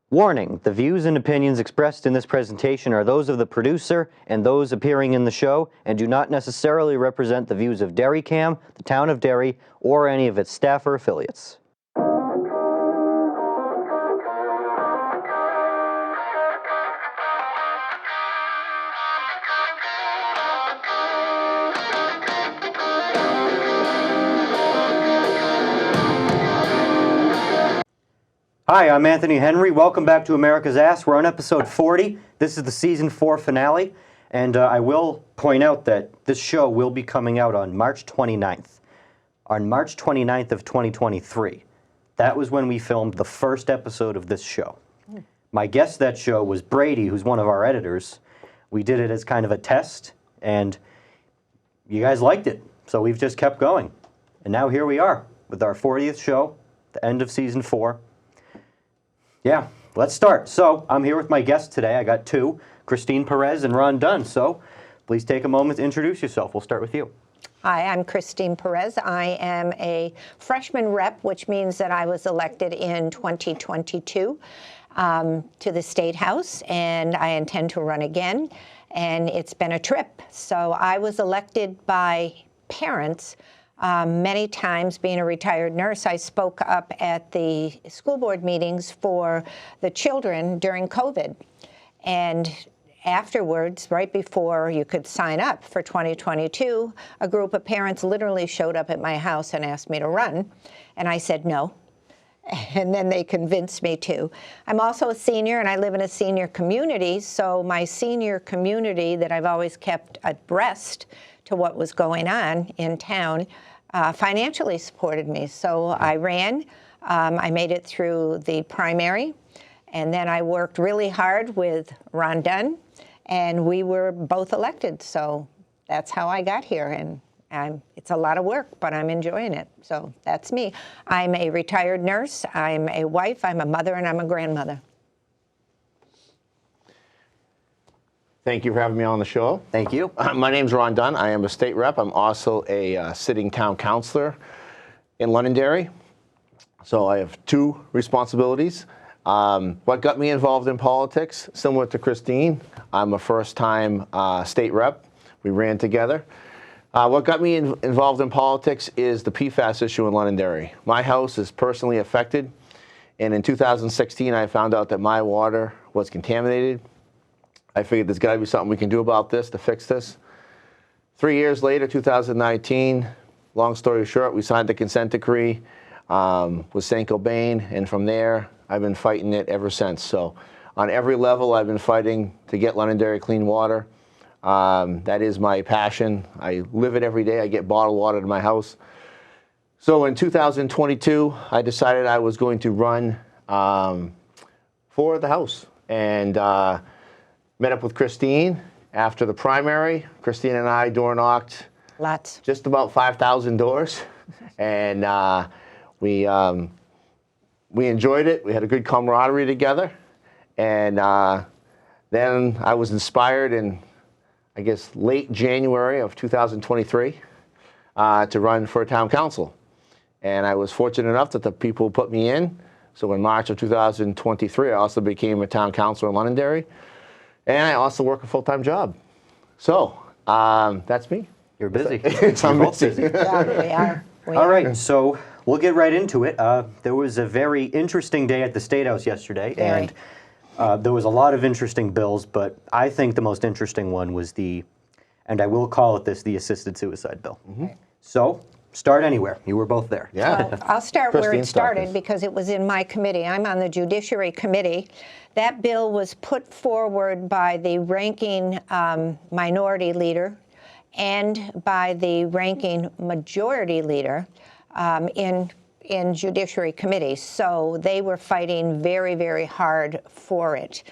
Warning, the views and opinions expressed in this presentation are those of the producer and those appearing in the show and do not necessarily represent the views of DerryCam, the Town of Derry, or any of its staff or affiliates. Hi, I'm Anthony Henry. Welcome back to America's Ass. We're on episode 40. This is the season 4 finale, and I will point out that this show will be coming out on March 29th. On March 29th of 2023. That was when we filmed the first episode of this show. My guest that show was Brady, who's one of our editors. We did it as kind of a test, and you guys liked it, so we've just kept going. And now here we are with our 40th show, the end of season 4. Yeah, let's start. So I'm here with my guests today. I got two, Kristine Perez and Ron Dunn. So please take a moment to introduce yourself. We'll start with you. Hi, I'm Kristine Perez. I am a freshman rep, which means that I was elected in 2022 to the State House, and I intend to run again. And it's been a trip. So I was elected by parents. Many times, being a retired nurse, I spoke up at the school board meetings for the children during COVID. And afterwards, right before you could sign up for 2022, a group of parents literally showed up at my house and asked me to run. And I said no. And then they convinced me to. I'm also a senior, and I live in a senior community. So my senior community that I've always kept abreast to what was going on in town financially supported me. So I ran. I made it through the primary, and then I worked really hard with Ron Dunn, and we were both elected. So that's how I got here, and it's a lot of work, but I'm enjoying it. So that's me. I'm a retired nurse. I'm a wife. I'm a mother, and I'm a grandmother. Thank you for having me on the show. Thank you. My name's Ron Dunn. I am a state rep. I'm also a sitting town councilor in Londonderry. So I have two responsibilities. What got me involved in politics, similar to Kristine, I'm a first-time state rep. We ran together. What got me involved in politics is the PFAS issue in Londonderry. My house is personally affected, and in 2016 I found out that my water was contaminated. I figured there's got to be something we can do about this to fix this. 3 years later, 2019, long story short, we signed the consent decree with St. Cobain, and from there, I've been fighting it ever since. So on every level, I've been fighting to get Londonderry clean water. That is my passion. I live it every day. I get bottled water to my house. So in 2022, I decided I was going to run for the House, and met up with Kristine after the primary. Kristine and I door knocked just about 5,000 doors, and we enjoyed it. We had a good camaraderie together, and then I was inspired in, I guess, late January of 2023 to run for town council, and I was fortunate enough that the people put me in. So in March of 2023, I also became a town councilor in Londonderry. And I also work a full-time job. So that's me. You're busy. I'm busy. Yeah, we are. All right, so we'll get right into it. There was a very interesting day at the State House yesterday, and there was a lot of interesting bills, but I think the most interesting one was and I will call it this, the assisted suicide bill. Mm-hmm. So, start anywhere. You were both there. Yeah. Well, I'll start where it started because it was in my committee. I'm on the Judiciary Committee. That bill was put forward by the ranking minority leader and by the ranking majority leader in Judiciary Committee. So they were fighting very, very hard for it.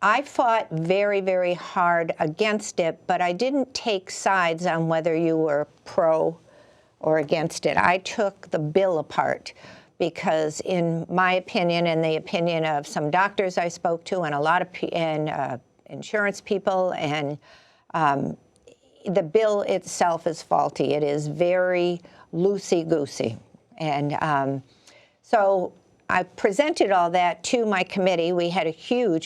I fought very, very hard against it, but I didn't take sides on whether you were pro or against it. I took the bill apart because, in my opinion and the opinion of some doctors I spoke to and a lot of insurance people, and the bill itself is faulty. It is very loosey-goosey. And so I presented all that to my committee. We had a huge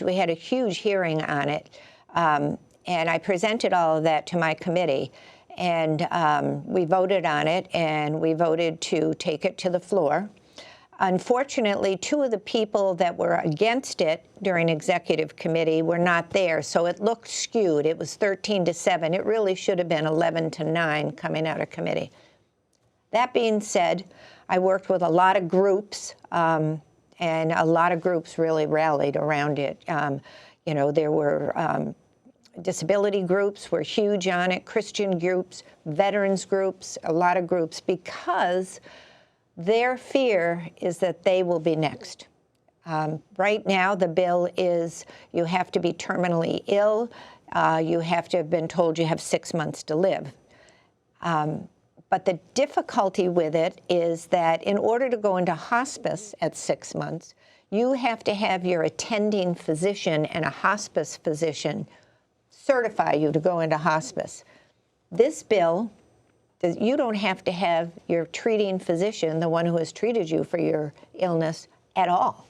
hearing on it, and I presented all of that to my committee, and we voted on it, and we voted to take it to the floor. Unfortunately, two of the people that were against it during executive committee were not there, so it looked skewed. It was 13-7. It really should have been 11-9 coming out of committee. That being said, I worked with a lot of groups, and a lot of groups really rallied around it. You know, there were disability groups were huge on it, Christian groups, veterans groups, a lot of groups, because their fear is that they will be next. Right now, the bill is you have to be terminally ill. You have to have been told you have 6 months to live. But the difficulty with it is that in order to go into hospice at 6 months, you have to have your attending physician and a hospice physician certify you to go into hospice. This bill, you don't have to have your treating physician, the one who has treated you for your illness, at all.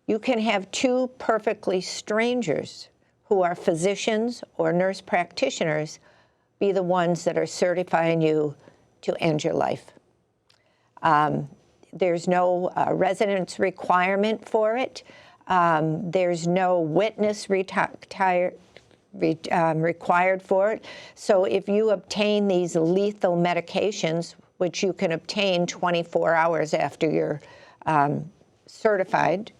You can have two perfectly strangers who are physicians or nurse practitioners be the ones that are certifying you to end your life. There's no residence requirement for it. There's no witness required for it. So if you obtain these lethal medications, which you can obtain 24 hours after you're certified,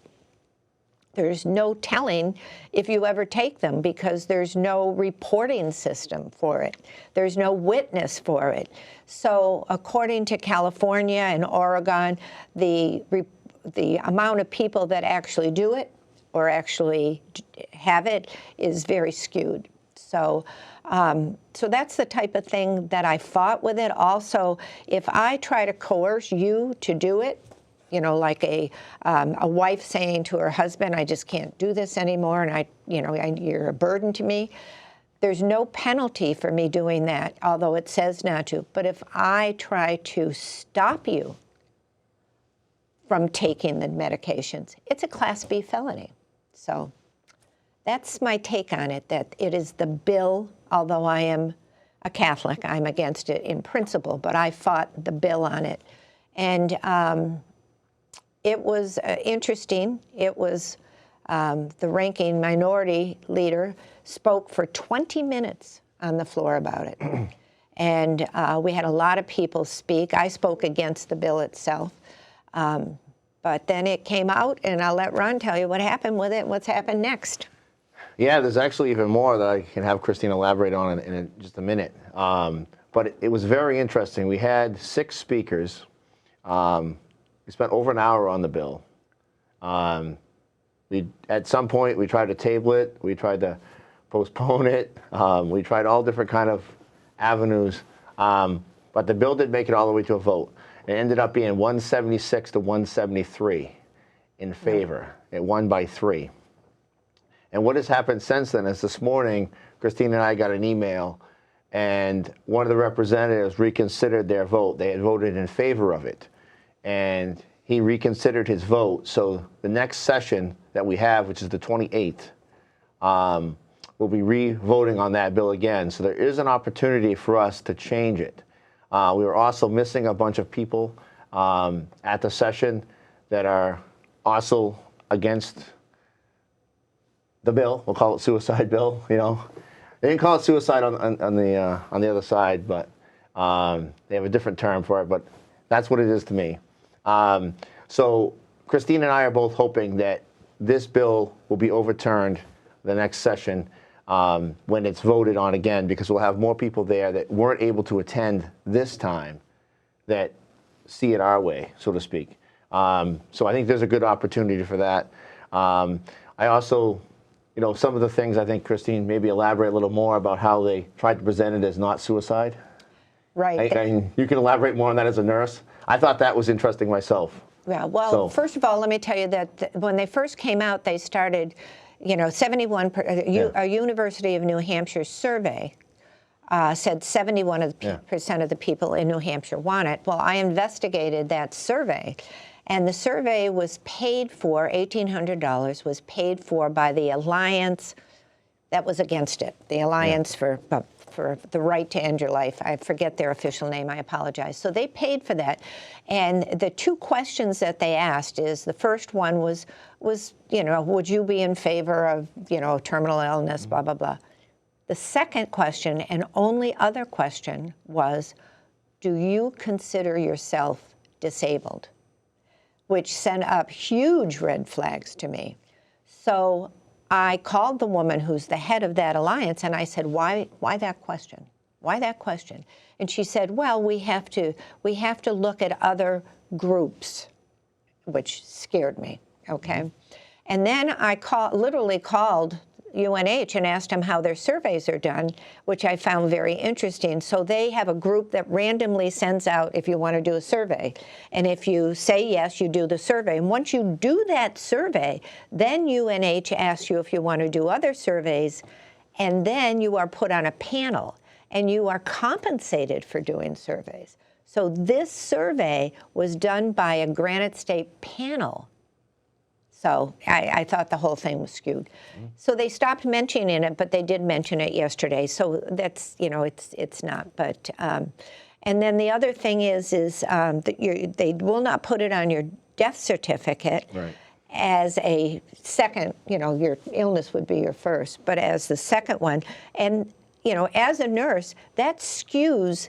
there's no telling if you ever take them because there's no reporting system for it. There's no witness for it. So according to California and Oregon, the amount of people that actually do it or actually have it is very skewed. So, so that's the type of thing that I fought with it. Also, if I try to coerce you to do it, you know, like a wife saying to her husband, I just can't do this anymore, and you're a burden to me. There's no penalty for me doing that, although it says not to. But if I try to stop you from taking the medications, it's a Class B felony. So that's my take on it, that it is the bill, although I am a Catholic, I'm against it in principle, but I fought the bill on it. And it was interesting. It was the ranking minority leader spoke for 20 minutes on the floor about it. And we had a lot of people speak. I spoke against the bill itself. But then it came out, and I'll let Ron tell you what happened with it and what's happened next. Yeah, there's actually even more that I can have Kristine elaborate on in just a minute. But it was very interesting. We had 6 speakers. We spent over an hour on the bill. At some point, we tried to table it. We tried to postpone it. We tried all different kind of avenues. But the bill did make it all the way to a vote. It ended up being 176 to 173 in favor. It won by 3. And what has happened since then is this morning, Kristine and I got an email, and one of the representatives reconsidered their vote. They had voted in favor of it. And he reconsidered his vote. So the next session that we have, which is the 28th, we'll be re-voting on that bill again. So there is an opportunity for us to change it. We were also missing a bunch of people at the session that are also against the bill. We'll call it suicide bill. You know, they didn't call it suicide on the other side, but they have a different term for it. But that's what it is to me. So Kristine and I are both hoping that this bill will be overturned the next session when it's voted on again, because we'll have more people there that weren't able to attend this time that see it our way, so to speak. So I think there's a good opportunity for that. I also, you know, some of the things I think, Kristine, maybe elaborate a little more about how they tried to present it as not suicide. Right. You can elaborate more on that as a nurse. I thought that was interesting myself. Yeah, well, first of all, let me tell you that when they first came out, they started, you know, 71, a University of New Hampshire survey said 71% of the people in New Hampshire want it. Well, I investigated that survey, And the survey was paid for, $1,800 was paid for by the alliance that was against it, the Alliance for the Right to End Your Life. I forget their official name, I apologize. So they paid for that. And the two questions that they asked is, the first one was, would you be in favor of, terminal illness, blah, blah, blah. The second question, and only other question, was, do you consider yourself disabled? Which sent up huge red flags to me. So I called the woman who's the head of that alliance, and I said, why that question? Why that question? And she said, well, we have to look at other groups, which scared me, okay? And then I literally called UNH and asked them how their surveys are done, which I found very interesting. So they have a group that randomly sends out if you want to do a survey. And if you say yes, you do the survey. And once you do that survey, then UNH asks you if you want to do other surveys, and then you are put on a panel, and you are compensated for doing surveys. So this survey was done by a Granite State panel. So I thought the whole thing was skewed. So they stopped mentioning it, but they did mention it yesterday. So that's, it's not. But and then the other thing is that they will not put it on your death certificate as a second. Your illness would be your first, but as the second one. And as a nurse, that skews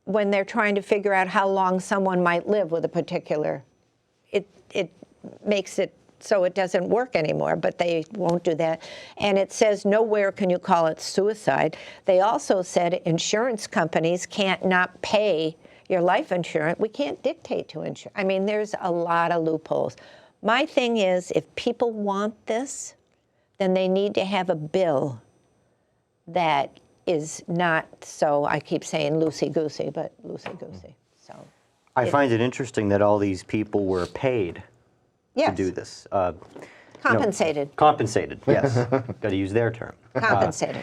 when they're trying to figure out how long someone might live with a particular. It makes it so it doesn't work anymore, but they won't do that. And it says nowhere can you call it suicide. They also said insurance companies can't not pay your life insurance. We can't dictate to insurance. I mean, there's a lot of loopholes. My thing is, if people want this, then they need to have a bill that is not so, I keep saying loosey-goosey, but loosey-goosey. So I find it interesting that all these people were paid to do this. Compensated. Compensated, yes. Got to use their term. Compensated.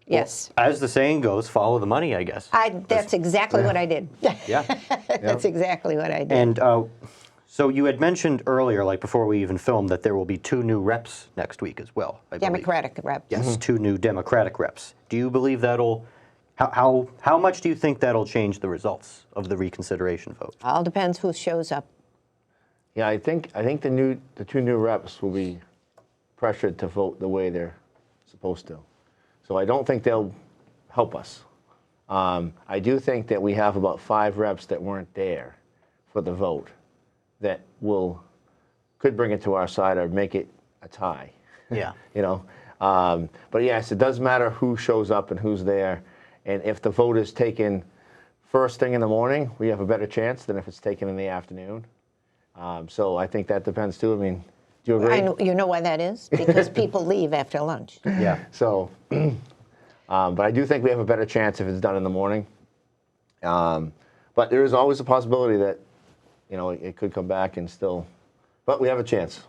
Yes. Well, as the saying goes, follow the money, I guess. That's exactly what I did. Yeah. That's exactly what I did. And so you had mentioned earlier, like before we even filmed, that there will be 2 new reps next week as well, I believe. Democratic reps. Yes, 2 new Democratic reps. Do you believe that'll, how much do you think that'll change the results of the reconsideration vote? All depends who shows up. Yeah, I think the 2 new reps will be pressured to vote the way they're supposed to. So I don't think they'll help us. I do think that we have about 5 reps that weren't there for the vote that could bring it to our side or make it a tie. Yeah. But yes, it does matter who shows up and who's there. And if the vote is taken first thing in the morning, we have a better chance than if it's taken in the afternoon. So I think that depends too. I mean, do you agree? You know why that is? Because people leave after lunch. Yeah. So, but I do think we have a better chance if it's done in the morning. But there is always a possibility that, it could come back and still, but we have a chance.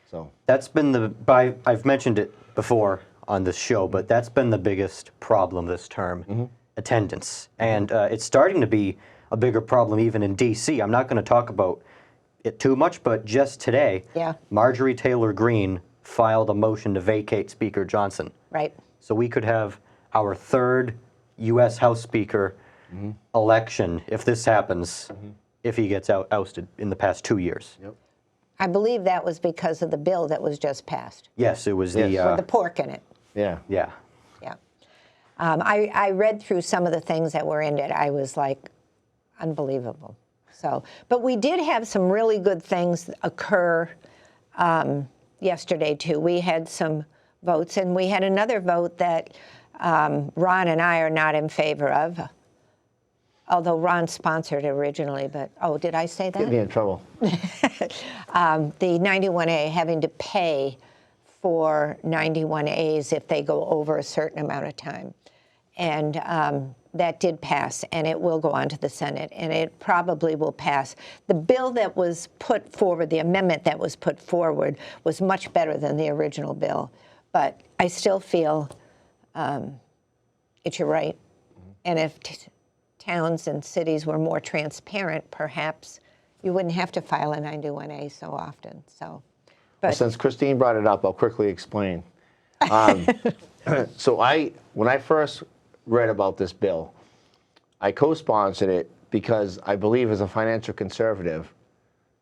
So that's been I've mentioned it before on this show, but that's been the biggest problem this term, attendance. And it's starting to be a bigger problem even in D.C. I'm not going to talk about it too much, but just today, Marjorie Taylor Greene filed a motion to vacate Speaker Johnson. Right. So we could have our 3rd U.S. House Speaker election if this happens, if he gets ousted in the past 2 years. Yep. I believe that was because of the bill that was just passed. Yes, it was With the pork in it. Yeah. Yeah. Yeah. I read through some of the things that were in it. I was like, unbelievable. So, but we did have some really good things occur yesterday, too. We had some votes, and we had another vote that Ron and I are not in favor of, although Ron sponsored it originally, but, did I say that? Get me in trouble. The 91A, having to pay for 91As if they go over a certain amount of time. And that did pass, and it will go on to the Senate, and it probably will pass. The bill that was put forward, the amendment that was put forward, was much better than the original bill. But I still feel it's your right. And if towns and cities were more transparent, perhaps you wouldn't have to file a 91A so often. So, Well, but since Kristine brought it up, I'll quickly explain. So when I first read about this bill, I co-sponsored it because I believe as a financial conservative,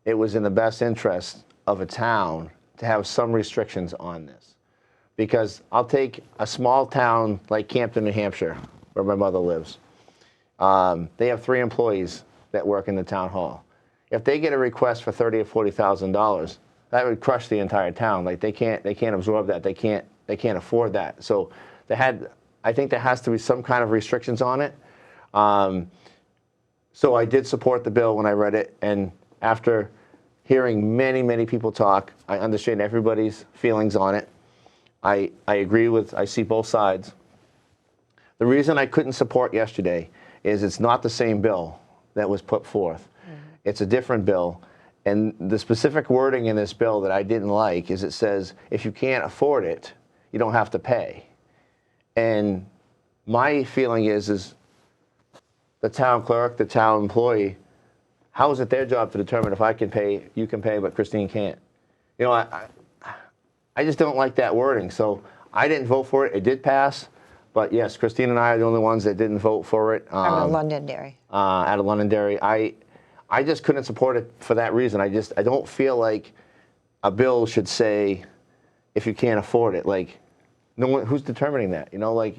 it was in the best interest of a town to have some restrictions on this. Because I'll take a small town like Campton, New Hampshire, where my mother lives. They have 3 employees that work in the town hall. If they get a request for $30,000 or $40,000, that would crush the entire town. Like they can't absorb that. They can't afford that. So I think there has to be some kind of restrictions on it. So I did support the bill when I read it, and after hearing many, many people talk, I understand everybody's feelings on it. I see both sides. The reason I couldn't support yesterday is it's not the same bill that was put forth. It's a different bill. And the specific wording in this bill that I didn't like is it says, if you can't afford it, you don't have to pay. And my feeling is the town clerk, the town employee, how is it their job to determine if I can pay, you can pay, but Kristine can't? You know, I just don't like that wording. So I didn't vote for it. It did pass. But yes, Kristine and I are the only ones that didn't vote for it. out of Londonderry. Out of Londonderry. I just couldn't support it for that reason. I don't feel like a bill should say if you can't afford it. Like, no one, who's determining that? You know, like,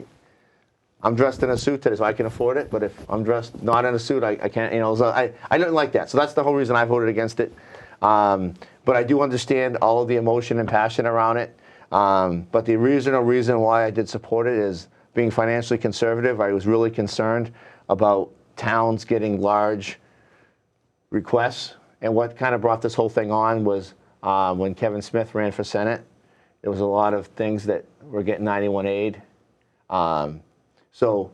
I'm dressed in a suit today, so I can afford it. But if I'm dressed not in a suit, I can't. You know, so I didn't like that. So that's the whole reason I voted against it. But I do understand all of the emotion and passion around it. But the original reason why I did support it is being financially conservative. I was really concerned about towns getting large requests. And what kind of brought this whole thing on was when Kevin Smith ran for Senate, there was a lot of things that were getting 91 aid. So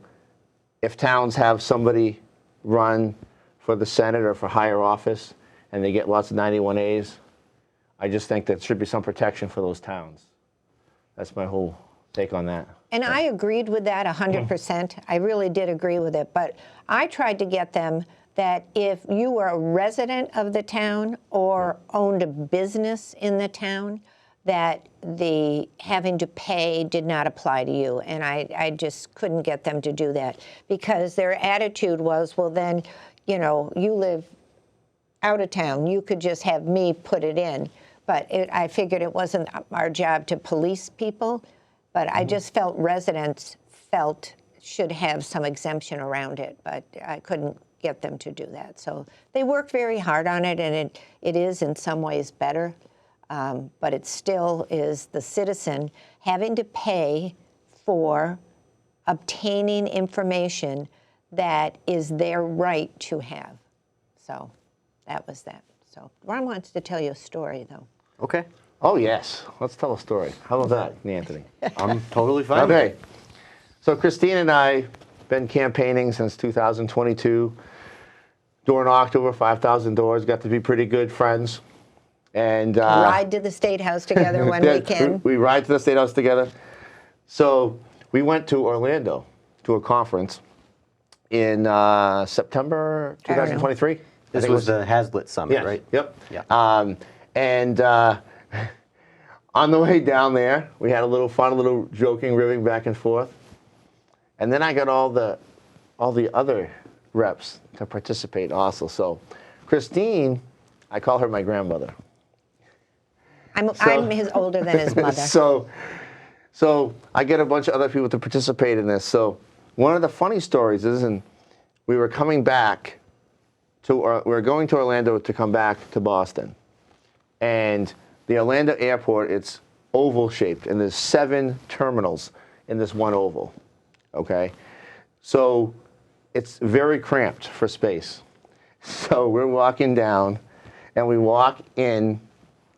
if towns have somebody run for the Senate or for higher office and they get lots of 91As, I just think there should be some protection for those towns. That's my whole take on that. And I agreed with that 100%. I really did agree with it. But I tried to get them that if you were a resident of the town or owned a business in the town, that the having to pay did not apply to you. And I just couldn't get them to do that because their attitude was, well, then, you know, you live out of town. You could just have me put it in. But I figured it wasn't our job to police people. But I just felt residents should have some exemption around it. But I couldn't get them to do that. So they worked very hard on it, and it is in some ways better. But it still is the citizen having to pay for obtaining information that is their right to have. So that was that. So Ron wants to tell you a story, though. Okay. Oh, yes. Let's tell a story. How about that, Anthony? I'm totally fine. Okay. So Kristine and I been campaigning since 2022. Door knocked over 5,000 doors. Got to be pretty good friends. And Ride to the State House together when we can. We ride to the State House together. So we went to Orlando to a conference in September 2023. This was the Hazlitt Summit, Yes. right? Yep. Yeah. And on the way down there, we had a little fun, a little joking, ribbing back and forth. And then I got all the other reps to participate also. So Kristine, I call her my grandmother. I'm his older than his mother. So I get a bunch of other people to participate in this. So one of the funny stories is, and we were coming back we were going to Orlando to come back to Boston. And the Orlando airport, it's oval shaped, and there's 7 terminals in this one oval, okay? So it's very cramped for space. So we're walking down, and we walk in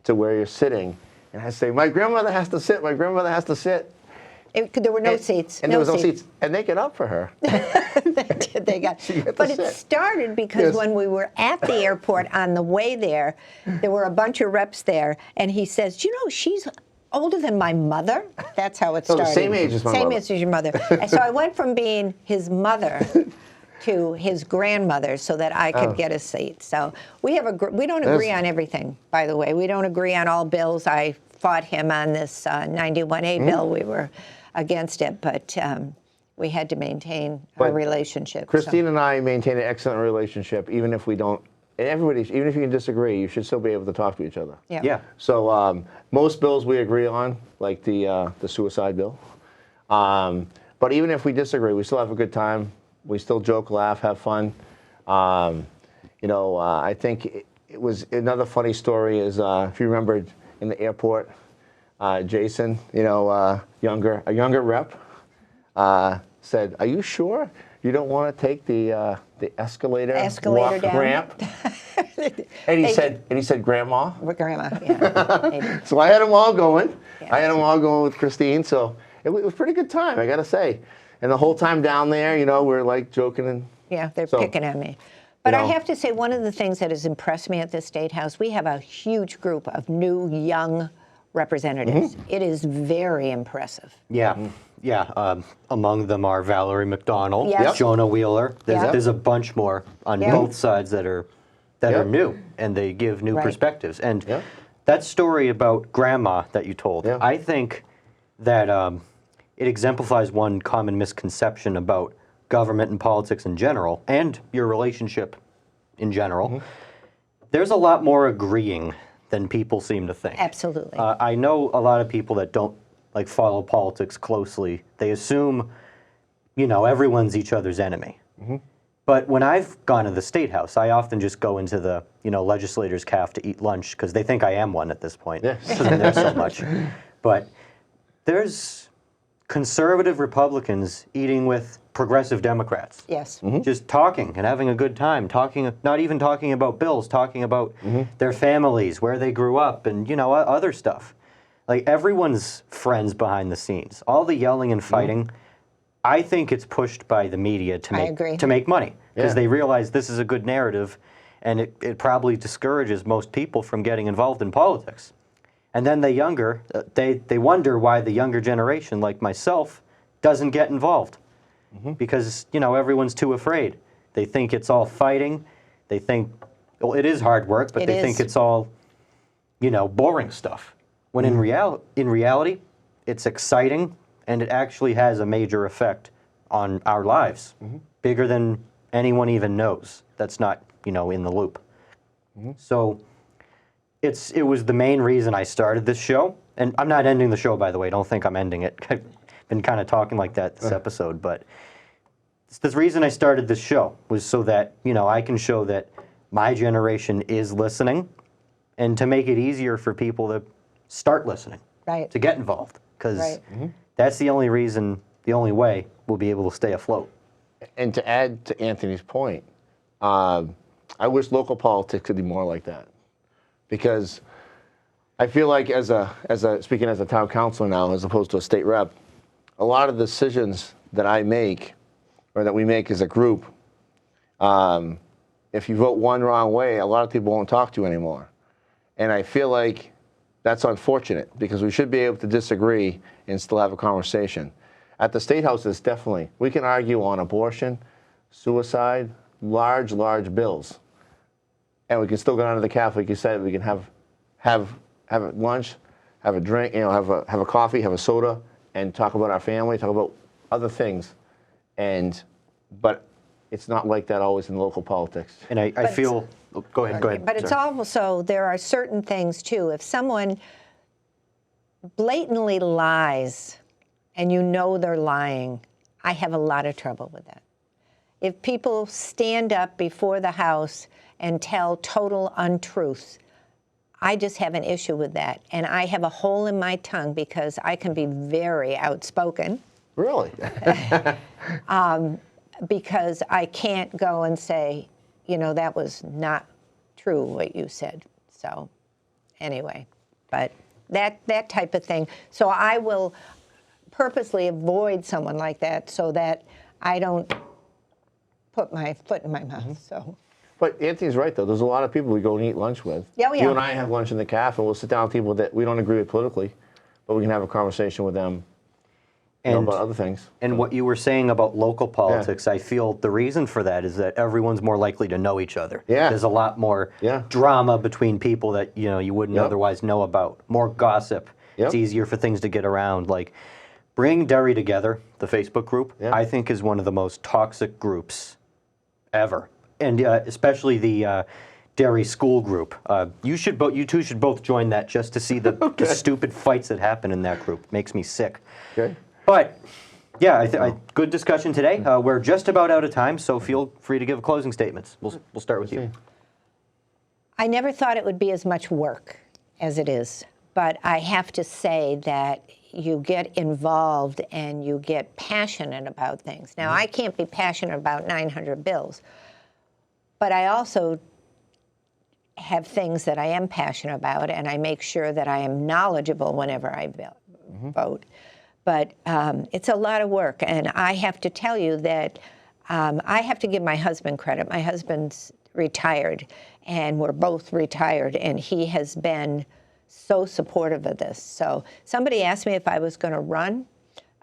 to where you're sitting, and I say, my grandmother has to sit, my grandmother has to sit. There were no seats. And there was no seats. And they get up for her. They got. But it started because when we were at the airport on the way there were a bunch of reps there, and he says, you know, she's older than my mother. That's how it started. The same age as my mother. Same age as your mother. And so I went from being his mother to his grandmother so that I could get a seat. So we don't agree on everything, by the way. We don't agree on all bills. I fought him on this 91A bill. We were against it, but we had to maintain our relationship. Kristine and I maintain an excellent relationship, even if we don't. Even if you can disagree, you should still be able to talk to each other. Yeah. So most bills we agree on, like the suicide bill. But even if we disagree, we still have a good time. We still joke, laugh, have fun. I think it was another funny story is if you remembered in the airport, Jason, a younger rep, said, "Are you sure you don't want to take the escalator walk down. ramp?" And he said, "Grandma." With Grandma, yeah. So I had them all going. Yeah. I had them all going with Kristine. So it was a pretty good time, I got to say. And the whole time down there, we're like joking and. Yeah, they're picking on me. But you know. I have to say, one of the things that has impressed me at the State House, we have a huge group of new, young representatives. It is very impressive. Yeah. Yeah. Among them are Valerie McDonald, Yes. Yep. Jonah Wheeler. Yep. There's a bunch more on Yep. both sides that are new, and they give new Right. perspectives. And Yep. that story about Grandma that you told, Yeah. I think that it exemplifies one common misconception about government and politics in general, and your relationship in general. There's a lot more agreeing than people seem to think. Absolutely. I know a lot of people that don't follow politics closely. They assume, everyone's each other's enemy. But when I've gone to the State House, I often just go into the, legislators' caf to eat lunch because they think I am one at this point. Yes. Because I'm there so much. But there's conservative Republicans eating with progressive Democrats. Yes. Just talking and having a good time, not even talking about bills, talking about their families, where they grew up, and other stuff. Like, everyone's friends behind the scenes. All the yelling and fighting, I think it's pushed by the media to make money, because they realize this is a good narrative, and it probably discourages most people from getting involved in politics. And then they wonder why the younger generation, like myself, doesn't get involved. Because, everyone's too afraid. They think it's all fighting. They think, well, it is hard work, but they think it's all, boring stuff. When in reality, it's exciting, and it actually has a major effect on our lives, bigger than anyone even knows. That's not, in the loop. So it was the main reason I started this show. And I'm not ending the show, by the way. Don't think I'm ending it. I've been kind of talking like that this episode, but the reason I started this show was so that, I can show that my generation is listening, and to make it easier for people to start listening, Right. to get involved, because Right. that's the only way we'll be able to stay afloat. And to add to Anthony's point, I wish local politics could be more like that, because I feel like speaking as a town councilor now, as opposed to a state rep, a lot of the decisions that I make, or that we make as a group, if you vote one wrong way, a lot of people won't talk to you anymore. And I feel like that's unfortunate, because we should be able to disagree and still have a conversation. At the State House, it's definitely, we can argue on abortion, suicide, large bills. And we can still go down to the cafe, like you said, we can have lunch, have a drink, have a coffee, have a soda, and talk about our family, talk about other things. But it's not like that always in local politics. And I feel, go ahead. But it's Sorry. also, there are certain things too. If someone blatantly lies and they're lying, I have a lot of trouble with that. If people stand up before the House and tell total untruths, I just have an issue with that. And I have a hole in my tongue because I can be very outspoken. Really? Because I can't go and say, that was not true what you said. So anyway, but that type of thing. So I will purposely avoid someone like that so that I don't put my foot in my mouth. So. But Anthony's right, though. There's a lot of people we go and eat lunch with. Yeah, You and I have lunch in the cafe, and we'll sit down with people that we don't agree with politically, but we can have a conversation with them know about other things. And what you were saying about local politics, I feel the reason for that is that everyone's more likely to know each other. Yeah. There's a lot more drama between people that you wouldn't otherwise know about. More gossip. It's easier for things to get around. Like Bring Derry Together, the Facebook group, I think is one of the most toxic groups ever, and especially the Derry school group. You two should both join that just to see the stupid fights that happen in that group. Makes me sick. Okay. But yeah, good discussion today. We're just about out of time, so feel free to give closing statements. We'll start with you. I never thought it would be as much work as it is, but I have to say that you get involved and you get passionate about things. Now, I can't be passionate about 900 bills, but I also have things that I am passionate about, and I make sure that I am knowledgeable whenever I vote. But it's a lot of work, and I have to tell you that I have to give my husband credit. My husband's retired, and we're both retired, and he has been so supportive of this. So somebody asked me if I was going to run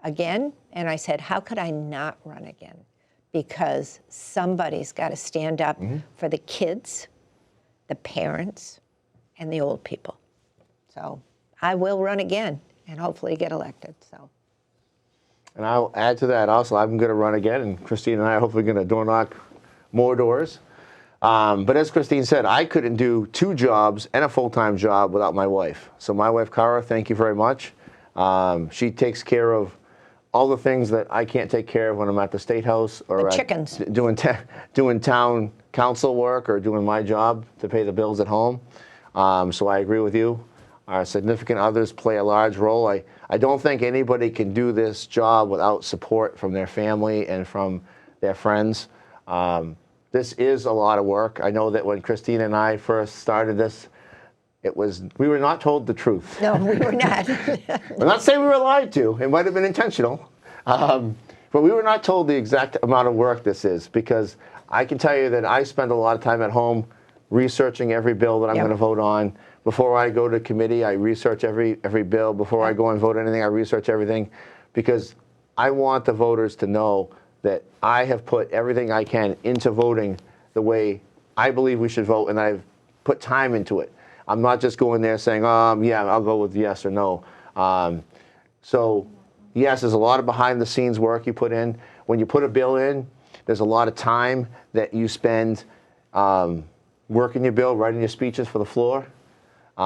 again, and I said, how could I not run again? Because somebody's got to stand up for the kids, the parents, and the old people. So I will run again and hopefully get elected. So. And I'll add to that also, I'm going to run again, and Kristine and I are hopefully going to door knock more doors. But as Kristine said, I couldn't do 2 jobs and a full-time job without my wife. So my wife, Cara, thank you very much. She takes care of all the things that I can't take care of when I'm at the State House or chickens. doing town council work or doing my job to pay the bills at home. So I agree with you. Our significant others play a large role. I don't think anybody can do this job without support from their family and from their friends. This is a lot of work. I know that when Kristine and I first started this, we were not told the truth. No, we were not. I'm not saying we were lied to. It might have been intentional. But we were not told the exact amount of work this is, because I can tell you that I spend a lot of time at home researching every bill that I'm going to vote on. Before I go to committee, I research every bill. Before I go and vote anything, I research everything, because I want the voters to know that I have put everything I can into voting the way I believe we should vote, and I've put time into it. I'm not just going there saying, yeah, I'll go with yes or no. So yes, there's a lot of behind-the-scenes work you put in. When you put a bill in, there's a lot of time that you spend working your bill, writing your speeches for the floor. So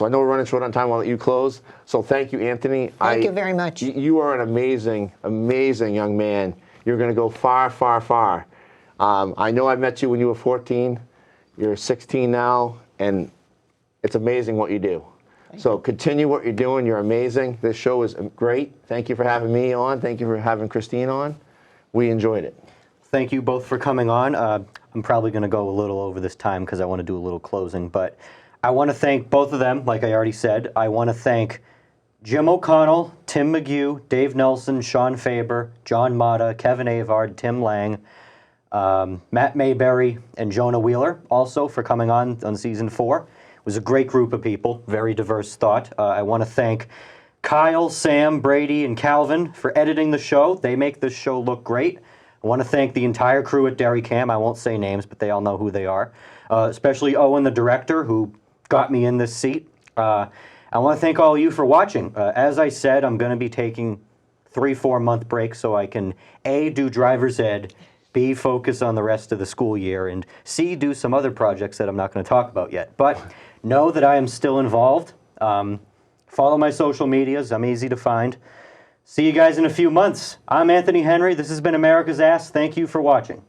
I know we're running short on time. I'll let you close. So thank you, Anthony. Thank you very much. You are an amazing, amazing young man. You're going to go far, far, far. I know I met you when you were 14. You're 16 now, and it's amazing what you do. So continue what you're doing. You're amazing. This show is great. Thank you for having me on. Thank you for having Kristine on. We enjoyed it. Thank you both for coming on. I'm probably going to go a little over this time because I want to do a little closing, but I want to thank both of them, like I already said. I want to thank Jim O'Connell, Tim McGew, Dave Nelson, Sean Faber, John Mata, Kevin Avard, Tim Lang, Matt Mayberry, and Jonah Wheeler also for coming on Season 4. It was a great group of people, very diverse thought. I want to thank Kyle, Sam, Brady, and Calvin for editing the show. They make this show look great. I want to thank the entire crew at Derry Cam. I won't say names, but they all know who they are. Especially Owen, the director, who got me in this seat. I want to thank all of you for watching. As I said, I'm going to be taking 3-4 month breaks so I can A, do driver's ed, B, focus on the rest of the school year, and C, do some other projects that I'm not going to talk about yet. But know that I am still involved. Follow my social medias. I'm easy to find. See you guys in a few months. I'm Anthony Henry. This has been America's Ass. Thank you for watching.